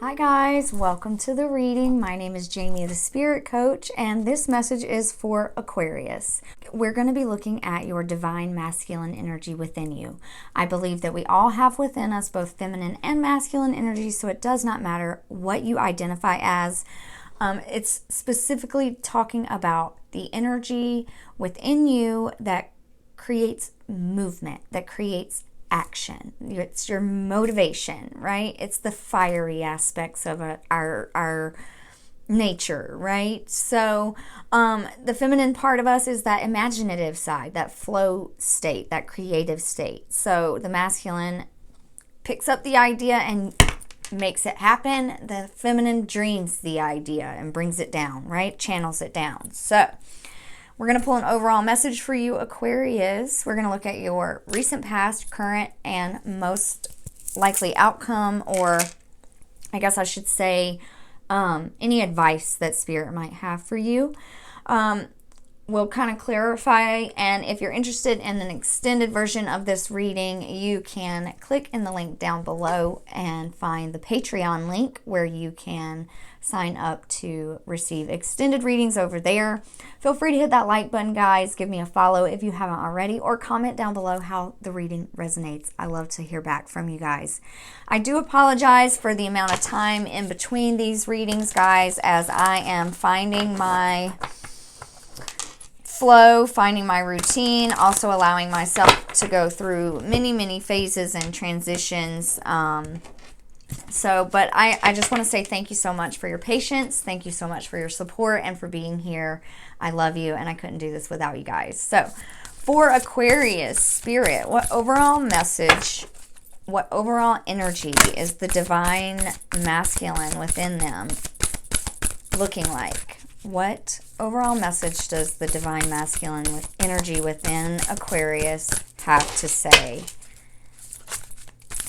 Hi guys, welcome to the reading. My name is Jamey, the Spirit Coach, and this message is for Aquarius. We're going to be looking at your divine masculine energy within you. I believe that we all have within us both feminine and masculine energy, so it does not matter what you identify as. It's specifically talking about the energy within you that creates movement, that creates action. It's your motivation, right? It's the fiery aspects of our nature, right? So the feminine part of us is that imaginative side, that flow state, that creative state. So the masculine picks up the idea and makes it happen. The feminine dreams the idea and brings it down, right? Channels it down. So we're going to pull an overall message for you, Aquarius. We're going to look at your recent past, current, and most likely outcome, or I guess I should say any advice that Spirit might have for you. We'll kind of clarify, and if you're interested in an extended version of this reading, you can click in the link down below and find the Patreon link where you can sign up to receive extended readings over there. Feel free to hit that like button, guys. Give me a follow if you haven't already, or comment down below how the reading resonates. I love to hear back from you guys. I do apologize for the amount of time in between these readings, guys, as I am finding my flow, finding my routine, also allowing myself to go through many phases and transitions. But I just want to say thank you so much for your patience. Thank you so much for your support and for being here. I love you, and I couldn't do this without you guys. So for Aquarius Spirit, what overall message, what overall energy is the divine masculine within them looking like? What overall message does the divine masculine energy within Aquarius have to say?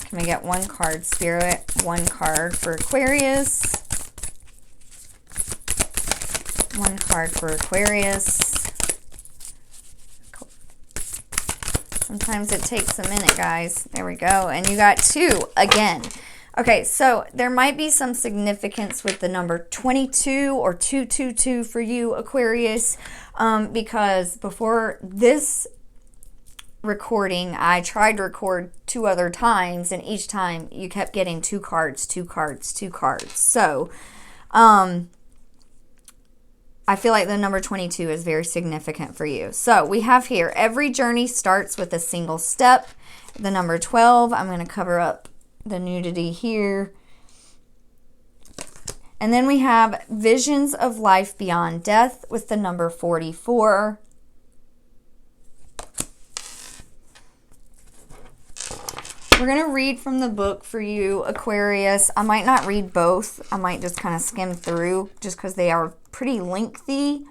Can we get one card, Spirit? One card for Aquarius. One card for Aquarius. Sometimes it takes a minute, guys. There we go. And you got two again. Okay, so there might be some significance with the number 22 or 222 for you, Aquarius, because before this recording, I tried to record 2 other times, and each time you kept getting 2 cards, 2 cards, 2 cards. So, I feel like the number 22 is very significant for you. So, we have here, every journey starts with a single step. The number 12, I'm going to cover up the nudity here. And then we have visions of life beyond death with the number 44. We're going to read from the book for you, Aquarius. I might not read both. I might just kind of skim through just because they are pretty lengthy.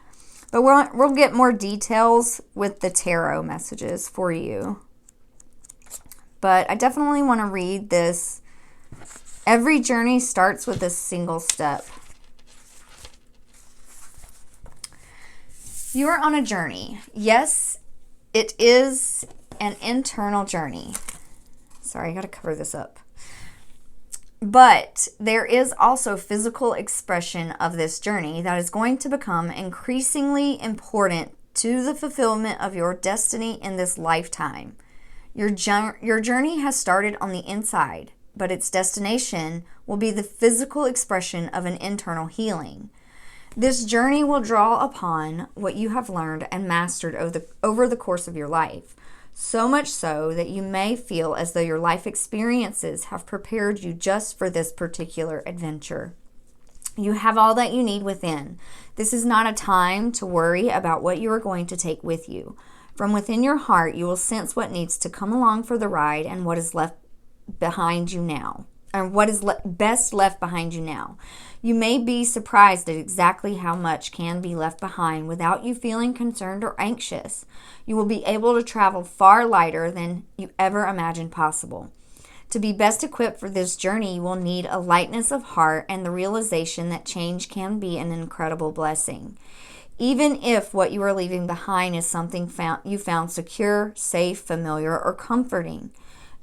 But we'll get more details with the tarot messages for you. But I definitely want to read this. Every journey starts with a single step. You are on a journey. Yes, it is an internal journey. Sorry, I got to cover this up. But there is also physical expression of this journey that is going to become increasingly important to the fulfillment of your destiny in this lifetime. Your journey has started on the inside, but its destination will be the physical expression of an internal healing. This journey will draw upon what you have learned and mastered over the course of your life, so much so that you may feel as though your life experiences have prepared you just for this particular adventure. You have all that you need within. This is not a time to worry about what you are going to take with you. From within your heart, you will sense what needs to come along for the ride and what is left behind you now, or what is best left behind you now. You may be surprised at exactly how much can be left behind without you feeling concerned or anxious. You will be able to travel far lighter than you ever imagined possible. To be best equipped for this journey, you will need a lightness of heart and the realization that change can be an incredible blessing. Even if what you are leaving behind is something you found secure, safe, familiar, or comforting.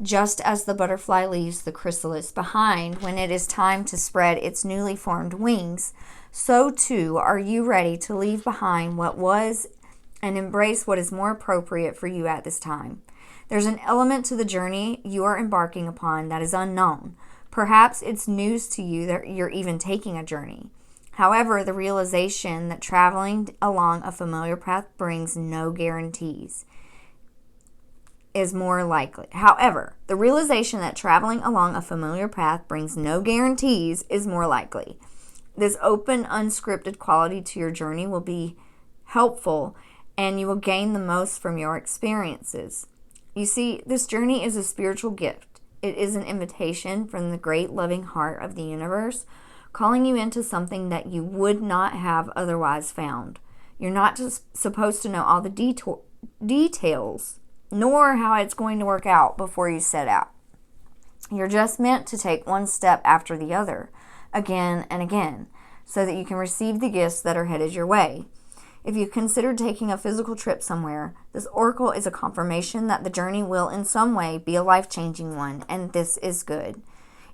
Just as the butterfly leaves the chrysalis behind when it is time to spread its newly formed wings, so too are you ready to leave behind what was and embrace what is more appropriate for you at this time. There's an element to the journey you are embarking upon that is unknown. Perhaps it's news to you that you're even taking a journey. However, the realization that traveling along a familiar path brings no guarantees is more likely. However, the realization that traveling along a familiar path brings no guarantees is more likely. This open, unscripted quality to your journey will be helpful, and you will gain the most from your experiences. You see, this journey is a spiritual gift. It is an invitation from the great loving heart of the universe, calling you into something that you would not have otherwise found. You're not just supposed to know all the details, nor how it's going to work out before you set out. You're just meant to take one step after the other, again and again, so that you can receive the gifts that are headed your way. If you consider taking a physical trip somewhere, this oracle is a confirmation that the journey will in some way be a life-changing one, and this is good.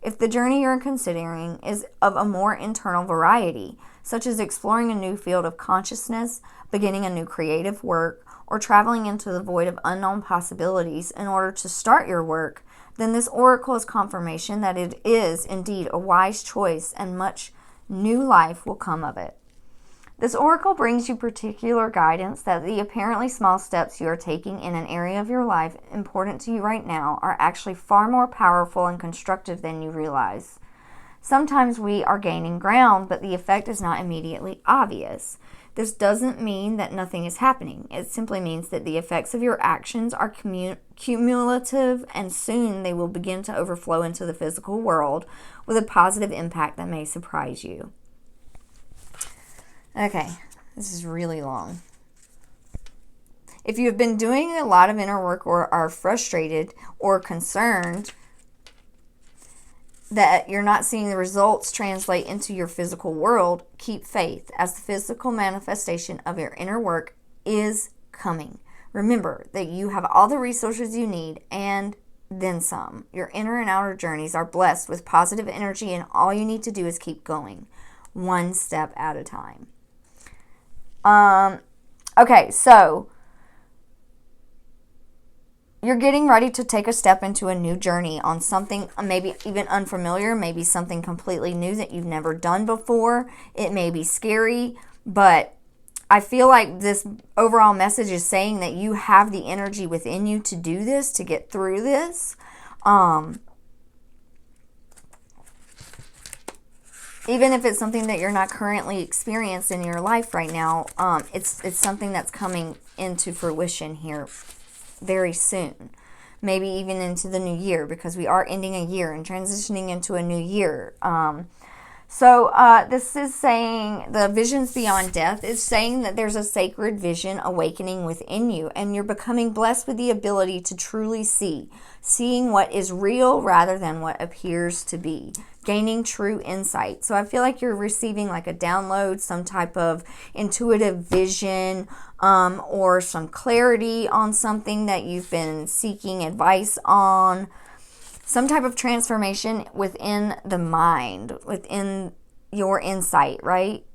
If the journey you're considering is of a more internal variety, such as exploring a new field of consciousness, beginning a new creative work, or traveling into the void of unknown possibilities in order to start your work, then this oracle is confirmation that it is indeed a wise choice and much new life will come of it. This oracle brings you particular guidance that the apparently small steps you are taking in an area of your life important to you right now are actually far more powerful and constructive than you realize. Sometimes we are gaining ground, but the effect is not immediately obvious. This doesn't mean that nothing is happening. It simply means that the effects of your actions are cumulative, and soon they will begin to overflow into the physical world with a positive impact that may surprise you. Okay, this is really long. If you have been doing a lot of inner work or are frustrated or concerned that you're not seeing the results translate into your physical world, keep faith, as the physical manifestation of your inner work is coming. Remember that you have all the resources you need and then some. Your inner and outer journeys are blessed with positive energy, and all you need to do is keep going, one step at a time. Okay, so you're getting ready to take a step into a new journey on something maybe even unfamiliar, maybe something completely new that you've never done before. It may be scary, but I feel like this overall message is saying that you have the energy within you to do this, to get through this. Even if it's something that you're not currently experiencing in your life right now, it's something that's coming into fruition here very soon. Maybe even into the new year, because we are ending a year and transitioning into a new year. So this is saying the visions beyond death is saying that there's a sacred vision awakening within you, and you're becoming blessed with the ability to truly seeing what is real rather than what appears to be, gaining true insight. So I feel like you're receiving like a download, some type of intuitive vision, or some clarity on something that you've been seeking advice on. Some type of transformation within the mind, within your insight, right?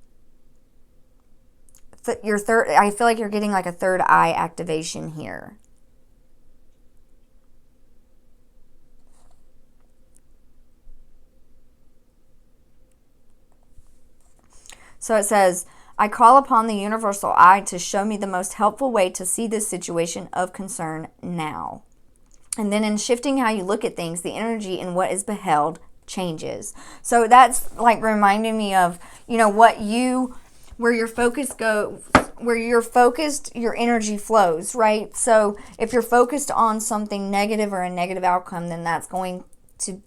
I feel like you're getting like a third eye activation here. So it says, I call upon the universal eye to show me the most helpful way to see this situation of concern now. And then in shifting how you look at things, the energy in what is beheld changes. So that's like reminding me of, where your focus goes, where you're focused, your energy flows, right? So if you're focused on something negative or a negative outcome, then that's going to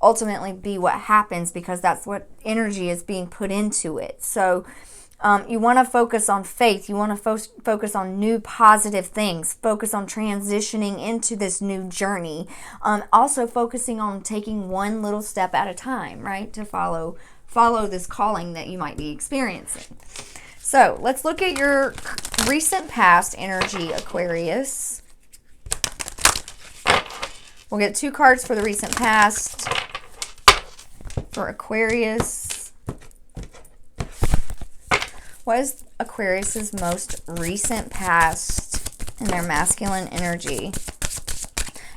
ultimately be what happens, because that's what energy is being put into it. So you want to focus on faith. You want to focus on new positive things. Focus on transitioning into this new journey. Also focusing on taking one little step at a time, right? To follow this calling that you might be experiencing. So let's look at your recent past energy, Aquarius. We'll get 2 cards for the recent past for Aquarius. What is Aquarius's most recent past in their masculine energy?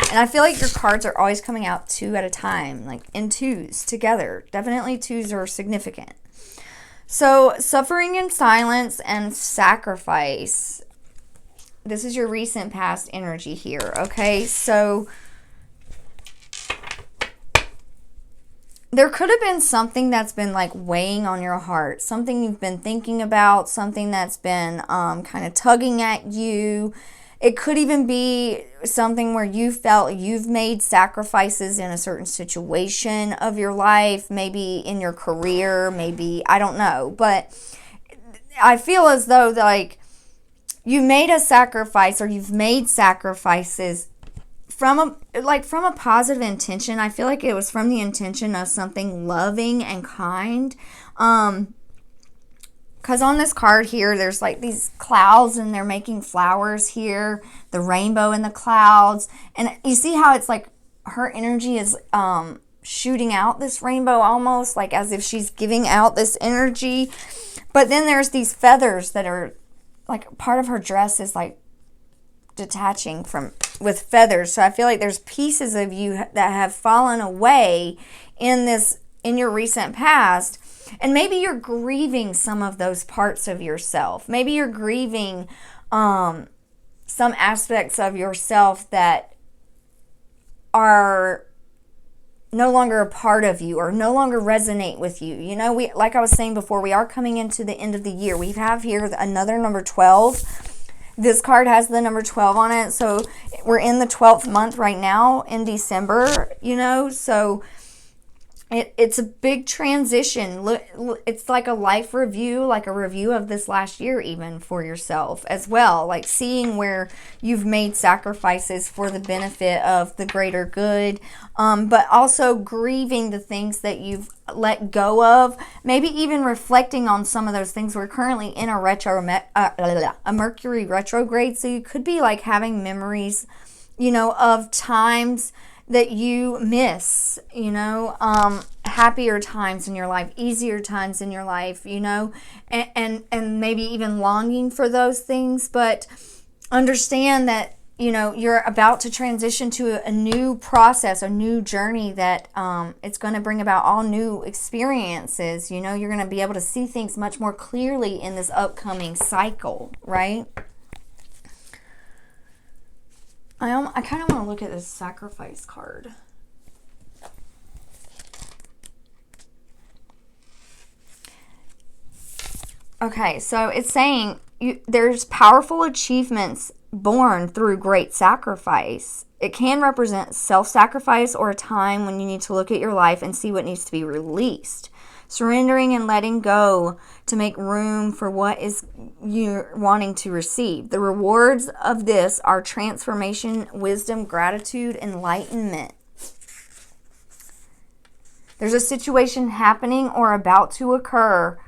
And I feel like your cards are always coming out 2 at a time, like in 2s together. Definitely 2s are significant. So, suffering in silence and sacrifice. This is your recent past energy here, okay? So, there could have been something that's been like weighing on your heart. Something you've been thinking about. Something that's been kind of tugging at you. It could even be something where you felt you've made sacrifices in a certain situation of your life, maybe in your career, maybe, I don't know. But I feel as though like you made a sacrifice, or you've made sacrifices from a positive intention. I feel like it was from the intention of something loving and kind. Because on this card here, there's like these clouds and they're making flowers here. The rainbow in the clouds. And you see how it's like her energy is shooting out this rainbow almost. Like as if she's giving out this energy. But then there's these feathers that are like part of her dress is like detaching from with feathers. So I feel like there's pieces of you that have fallen away in your recent past. And maybe you're grieving some of those parts of yourself. Maybe you're grieving some aspects of yourself that are no longer a part of you or no longer resonate with you. You know, like I was saying before, we are coming into the end of the year. We have here another number 12. This card has the number 12 on it. So we're in the 12th month right now in December, you know, so it's a big transition. It's like a life review, like a review of this last year even for yourself as well. Like seeing where you've made sacrifices for the benefit of the greater good, but also grieving the things that you've let go of. Maybe even reflecting on some of those things. We're currently in a Mercury retrograde, so you could be like having memories, you know, of times that you miss, you know, happier times in your life, easier times in your life, you know, and maybe even longing for those things. But understand that, you know, you're about to transition to a new process, a new journey that it's going to bring about all new experiences. You know, you're going to be able to see things much more clearly in this upcoming cycle, right? I kind of want to look at this sacrifice card. Okay, so it's saying there's powerful achievements born through great sacrifice. It can represent self-sacrifice or a time when you need to look at your life and see what needs to be released. Surrendering and letting go to make room for what is you're wanting to receive. The rewards of this are transformation, wisdom, gratitude, enlightenment. There's a situation happening or about to occur,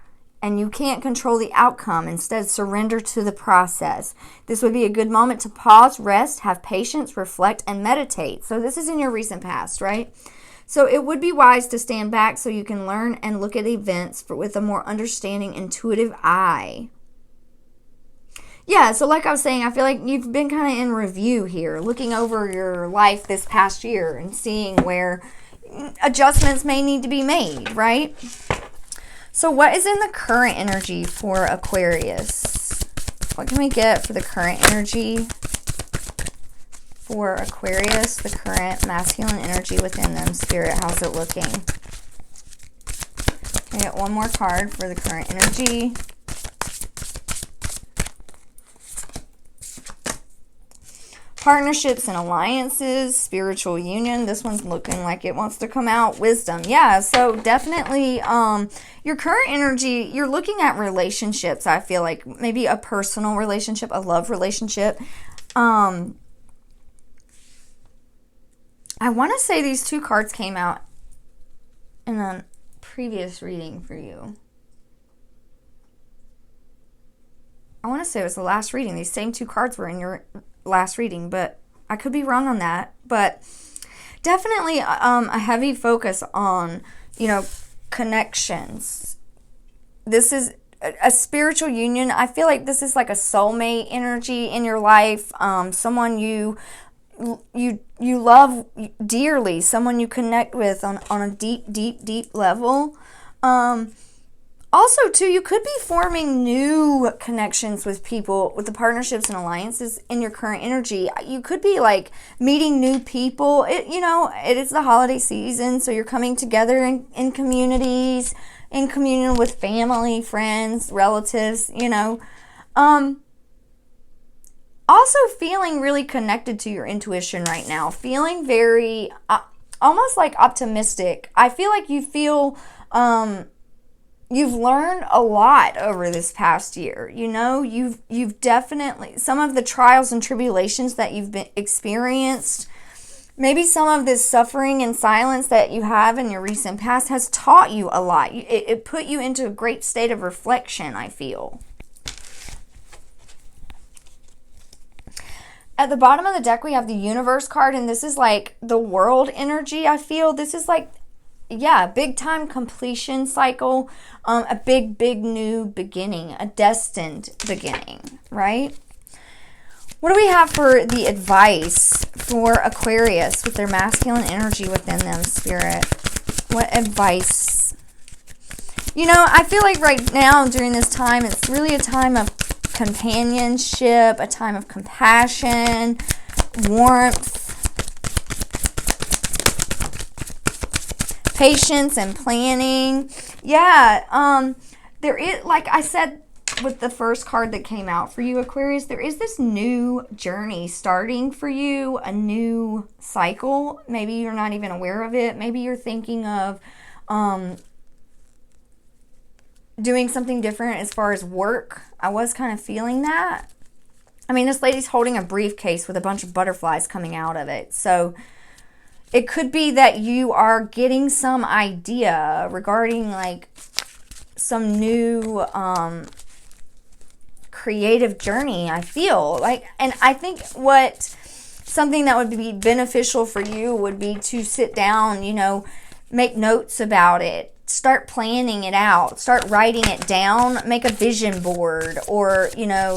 and you can't control the outcome. Instead, surrender to the process. This would be a good moment to pause, rest, have patience, reflect, and meditate. So this is in your recent past, right? So it would be wise to stand back so you can learn and look at events with a more understanding, intuitive eye. Yeah, so like I was saying, I feel like you've been kind of in review here, looking over your life this past year and seeing where adjustments may need to be made, right? So what is in the current energy for Aquarius? What can we get for the current energy for Aquarius, the current masculine energy within them? Spirit, how's it looking? Can I get one more card for the current energy? Partnerships and alliances, spiritual union. This one's looking like it wants to come out. Wisdom. Yeah, so definitely your current energy, you're looking at relationships. I feel like maybe a personal relationship, a love relationship. I want to say these 2 cards came out in a previous reading for you. I want to say it was the last reading. These same 2 cards were in your last reading, but I could be wrong on that. But definitely a heavy focus on, connections. This is a spiritual union. I feel like this is like a soulmate energy in your life. Someone you love dearly, someone you connect with on a deep level. Also, too, you could be forming new connections with people, with the partnerships and alliances in your current energy. You could be like meeting new people. It is the holiday season, so you're coming together in communities, in communion with family, friends, relatives, Also feeling really connected to your intuition right now. Feeling very, almost like optimistic. I feel like you feel, you've learned a lot over this past year. You've definitely, some of the trials and tribulations that you've been experienced, maybe some of this suffering and silence that you have in your recent past has taught you a lot. It put you into a great state of reflection, I feel. At the bottom of the deck, we have the Universe card, and this is like the world energy, I feel. This is like, big time completion cycle, a big new beginning, a destined beginning, right? What do we have for the advice for Aquarius with their masculine energy within them, Spirit? What advice? I feel like right now during this time, it's really a time of companionship, a time of compassion, warmth, patience, and planning. There is, like I said with the first card that came out for you, Aquarius, there is this new journey starting for you, a new cycle. Maybe you're not even aware of it. Maybe you're thinking of doing something different as far as work. I was kind of feeling that. I mean, this lady's holding a briefcase with a bunch of butterflies coming out of it. So it could be that you are getting some idea regarding like some new creative journey, I feel like. And I think something that would be beneficial for you would be to sit down, make notes about it. Start planning it out. Start writing it down. Make a vision board or,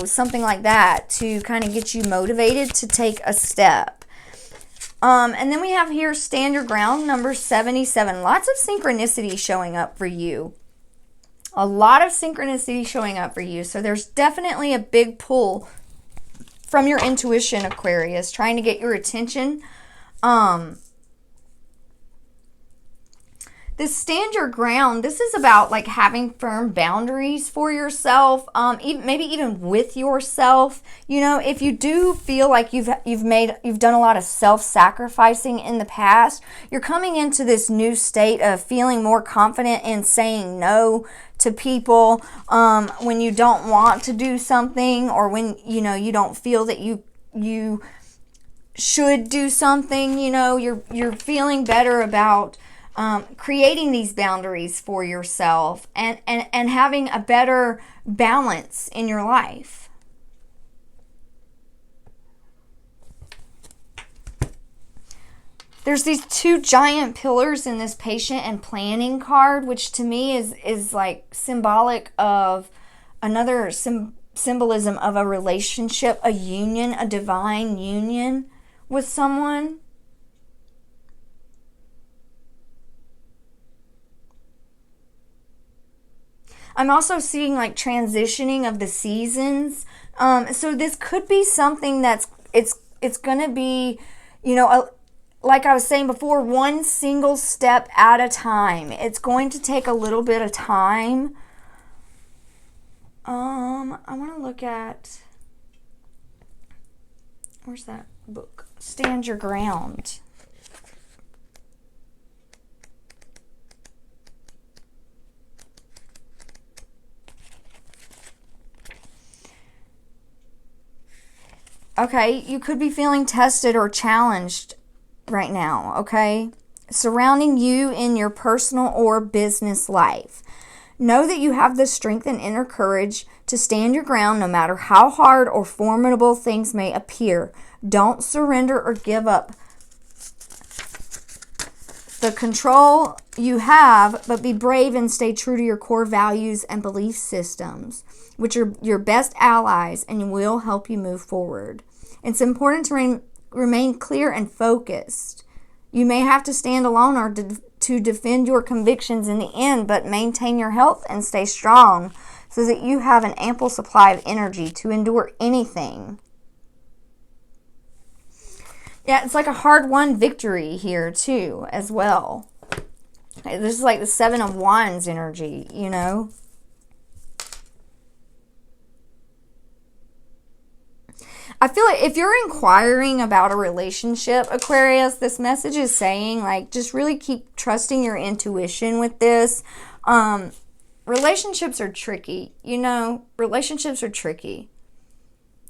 something like that to kind of get you motivated to take a step. And then we have here, stand your ground, number 77. Lots of synchronicity showing up for you. A lot of synchronicity showing up for you. So there's definitely a big pull from your intuition, Aquarius, trying to get your attention. This stand your ground, this is about like having firm boundaries for yourself, maybe even with yourself. If you do feel like you've done a lot of self-sacrificing in the past, you're coming into this new state of feeling more confident in saying no to people when you don't want to do something, or when you don't feel that you should do something. You're feeling better about creating these boundaries for yourself and having a better balance in your life. There's these two giant pillars in this patient and planning card, which to me is like symbolic of another symbolism of a relationship, a union, a divine union with someone. I'm also seeing like transitioning of the seasons. So this could be something that's, it's going to be, like I was saying before, one single step at a time. It's going to take a little bit of time. I want to look at, where's that book? Stand Your Ground. Okay, you could be feeling tested or challenged right now, okay? Surrounding you in your personal or business life. Know that you have the strength and inner courage to stand your ground no matter how hard or formidable things may appear. Don't surrender or give up. the control you have, but be brave and stay true to your core values and belief systems, which are your best allies and will help you move forward. It's important to remain clear and focused. You may have to stand alone or to defend your convictions in the end, but maintain your health and stay strong so that you have an ample supply of energy to endure anything. Yeah, it's like a hard-won victory here, too, as well. This is like the Seven of Wands energy, you know? I feel like if you're inquiring about a relationship, Aquarius, this message is saying, like, just really keep trusting your intuition with this. Relationships are tricky, you know? Relationships are tricky.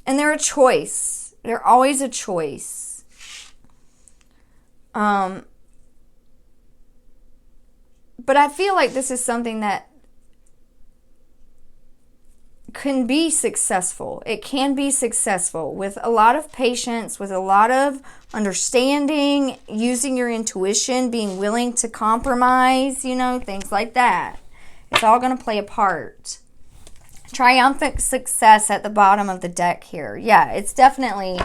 And they're a choice. They're always a choice. But I feel like this is something that can be successful. It can be successful with a lot of patience, with a lot of understanding, using your intuition, being willing to compromise, you know, things like that. It's all going to play a part. Triumphant success at the bottom of the deck here. Yeah, it's definitely,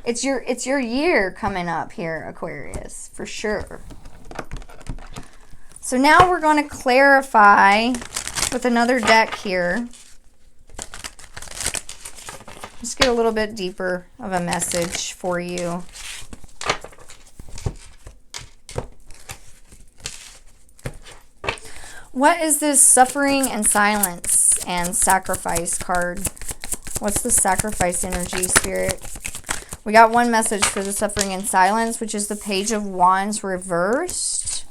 it's your year coming up here, Aquarius, for sure. So now we're going to clarify with another deck here. Let's get a little bit deeper of a message for you. What is this suffering and silence and sacrifice card? What's the sacrifice energy, Spirit? We got one message for the suffering and silence, which is the Page of Wands reversed.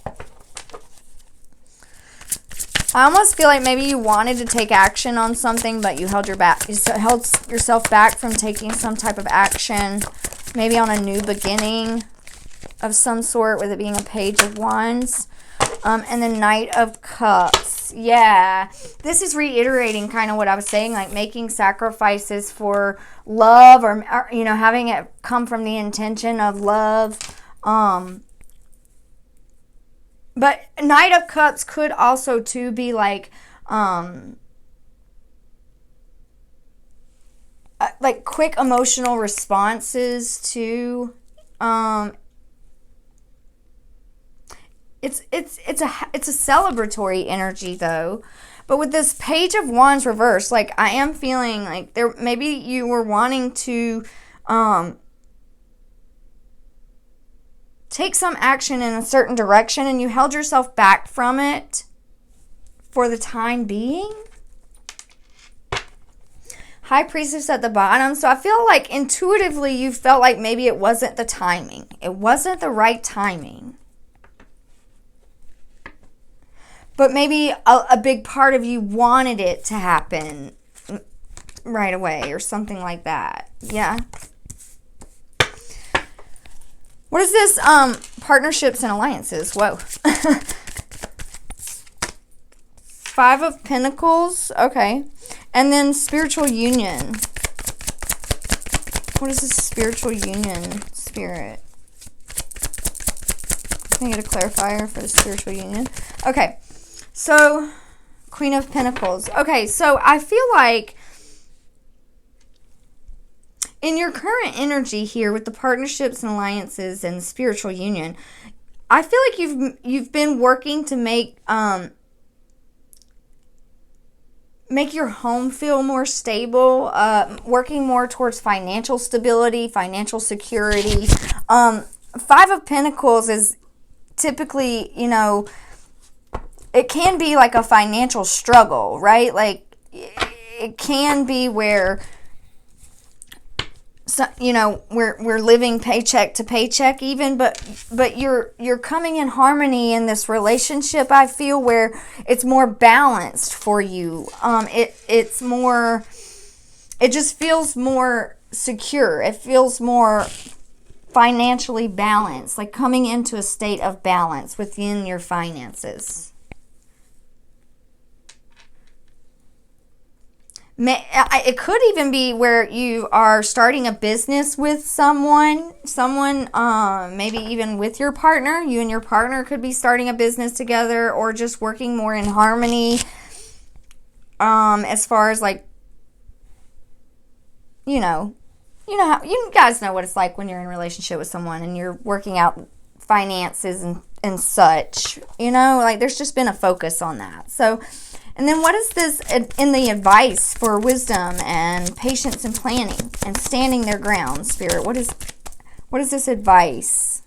I almost feel like maybe you wanted to take action on something, but you held yourself back from taking some type of action, maybe on a new beginning of some sort, with it being a Page of Wands. And the Knight of Cups. Yeah, this is reiterating kind of what I was saying, like making sacrifices for love, or you know, having it come from the intention of love. But Knight of Cups could also, too, be like quick emotional responses to, it's a celebratory energy, though. But with this Page of Wands reverse, like, I am feeling like there, maybe you were wanting to, take some action in a certain direction and you held yourself back from it for the time being. High Priestess at the bottom. So I feel like intuitively you felt like maybe it wasn't the timing. It wasn't the right timing. But maybe a big part of you wanted it to happen right away or something like that. Yeah. What is this? Partnerships and alliances. Whoa. Five of Pentacles. Okay. And then spiritual union. What is this spiritual union, Spirit? Can I get a clarifier for the spiritual union? Okay. So, Queen of Pentacles. Okay, so I feel like in your current energy here with the partnerships and alliances and the spiritual union, I feel like you've been working to make your home feel more stable, working more towards financial stability, financial security. Five of Pentacles is typically, you know, it can be like a financial struggle, right? Like, it can be where, so, you know, we're living paycheck to paycheck even, but you're coming in harmony in this relationship, I feel, where it's more balanced for you. It's more, it just feels more secure. It feels more financially balanced, like coming into a state of balance within your finances. It could even be where you are starting a business with someone, maybe even with your partner. You and your partner could be starting a business together, or just working more in harmony. As far as like, you know how you guys know what it's like when you're in a relationship with someone and you're working out finances and such. Like there's just been a focus on that. So. And then what is this in the advice for wisdom and patience and planning and standing their ground, Spirit? What is this advice?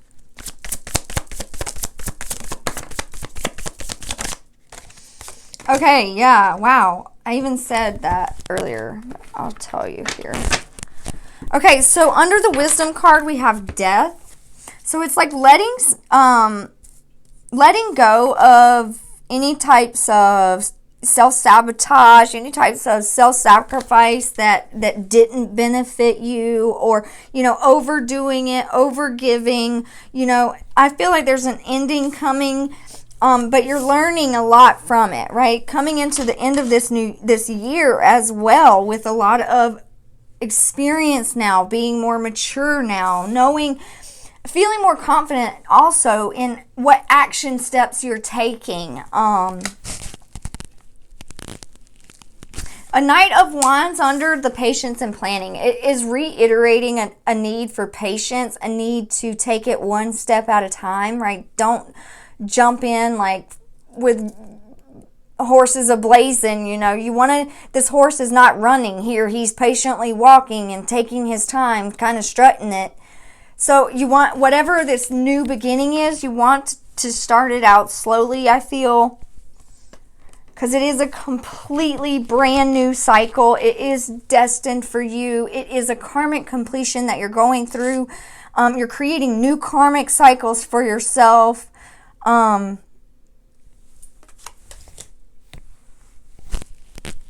Okay, yeah, wow. I even said that earlier. I'll tell you here. Okay, so under the wisdom card we have death. So it's like letting go of any types of self-sabotage, any types of self-sacrifice that didn't benefit you, or overdoing it, overgiving. I feel like there's an ending coming, but you're learning a lot from it, right? Coming into the end of this year as well, with a lot of experience now, being more mature now, feeling more confident also in what action steps you're taking. A Knight of Wands under the patience and planning. It is reiterating a need for patience, a need to take it one step at a time, right? Don't jump in like with horses ablazing, this horse is not running here. He's patiently walking and taking his time, kind of strutting it. So you want, whatever this new beginning is, you want to start it out slowly, I feel. Because it is a completely brand new cycle. It is destined for you. It is a karmic completion that you're going through. You're creating new karmic cycles for yourself.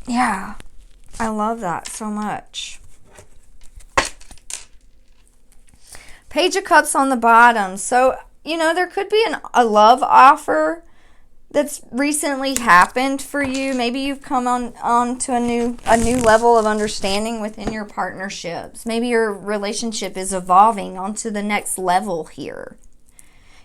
Yeah, I love that so much. Page of Cups on the bottom. So, there could be a love offer that's recently happened for you. Maybe you've come on to a new level of understanding within your partnerships. Maybe your relationship is evolving onto the next level here.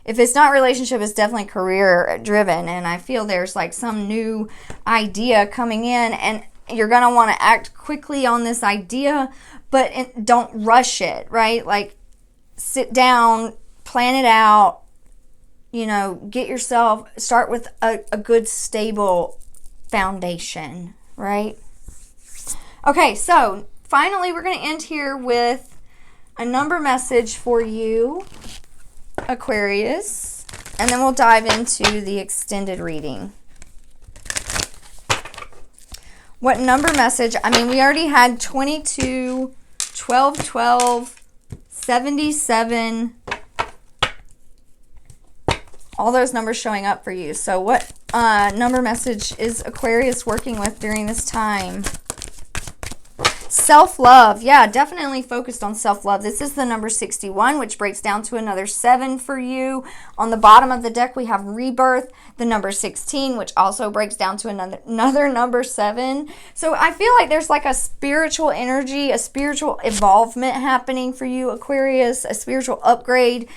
If it's not relationship, it's definitely career driven, and I feel there's like some new idea coming in, and you're going to want to act quickly on this idea, but don't rush it, right? Like sit down, plan it out. Start with a good, stable foundation, right? Okay, so finally we're going to end here with a number message for you, Aquarius, and then we'll dive into the extended reading. What number message? We already had 22, 12, 12, 77, all those numbers showing up for you. So what number message is Aquarius working with during this time? Self-love. Yeah, definitely focused on self-love. This is the number 61, which breaks down to another 7 for you. On the bottom of the deck, we have rebirth, the number 16, which also breaks down to another number 7. So I feel like there's like a spiritual energy, a spiritual evolvement happening for you, Aquarius, a spiritual upgrade,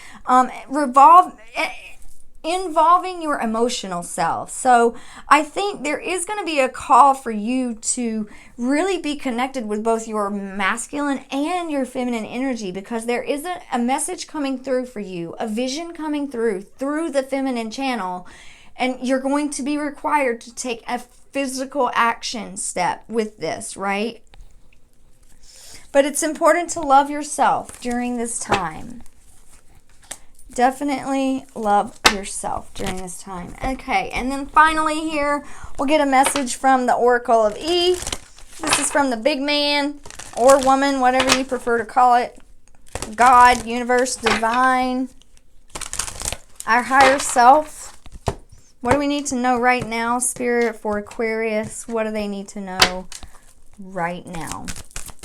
involving your emotional self. So I think there is going to be a call for you to really be connected with both your masculine and your feminine energy, because there is a message coming through for you, a vision coming through the feminine channel, and you're going to be required to take a physical action step with this, right? But it's important to love yourself during this time. Definitely love yourself during this time. Okay, and then finally here, we'll get a message from the Oracle of E. This is from the big man or woman, whatever you prefer to call it. God, universe, divine, our higher self. What do we need to know right now, Spirit, for Aquarius? What do they need to know right now?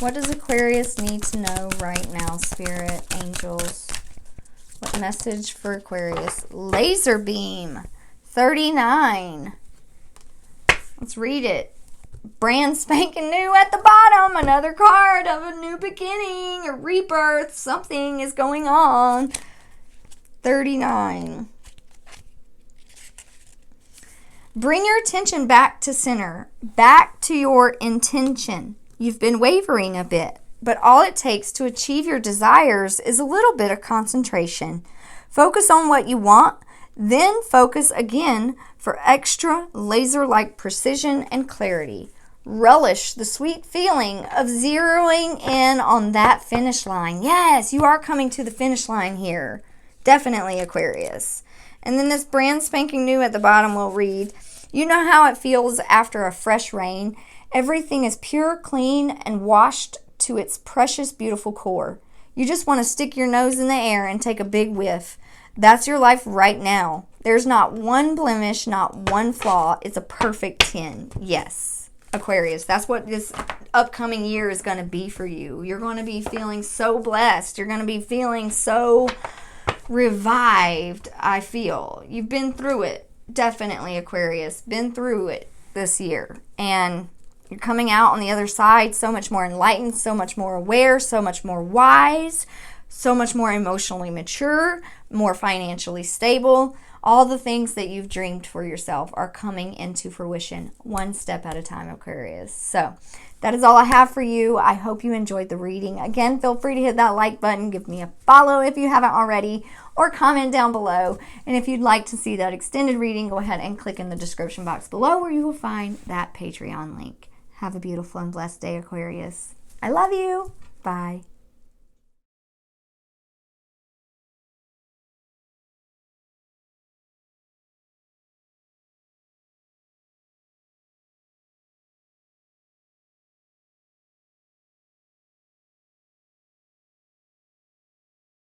What does Aquarius need to know right now, Spirit, angels? What message for Aquarius? Laser beam 39. Let's read it. brand spanking new at the bottom. Another card of a new beginning, a rebirth. Something is going on. 39. Bring your attention back to center, back to your intention. You've been wavering a bit, but all it takes to achieve your desires is a little bit of concentration. Focus on what you want, then focus again for extra laser-like precision and clarity. Relish the sweet feeling of zeroing in on that finish line. Yes, you are coming to the finish line here. Definitely, Aquarius. And then this brand spanking new at the bottom will read, you know how it feels after a fresh rain. Everything is pure, clean, and washed to its precious, beautiful core. You just want to stick your nose in the air and take a big whiff. That's your life right now. There's not one blemish, not one flaw. It's a perfect 10. Yes, Aquarius, that's what this upcoming year is going to be for you. You're going to be feeling so blessed. You're going to be feeling so revived, I feel. You've been through it. Definitely, Aquarius. Been through it this year. And you're coming out on the other side so much more enlightened, so much more aware, so much more wise, so much more emotionally mature, more financially stable. All the things that you've dreamed for yourself are coming into fruition one step at a time, Aquarius. So that is all I have for you. I hope you enjoyed the reading. Again, feel free to hit that like button, give me a follow if you haven't already, or comment down below. And if you'd like to see that extended reading, go ahead and click in the description box below where you will find that Patreon link. Have a beautiful and blessed day, Aquarius. I love you. Bye.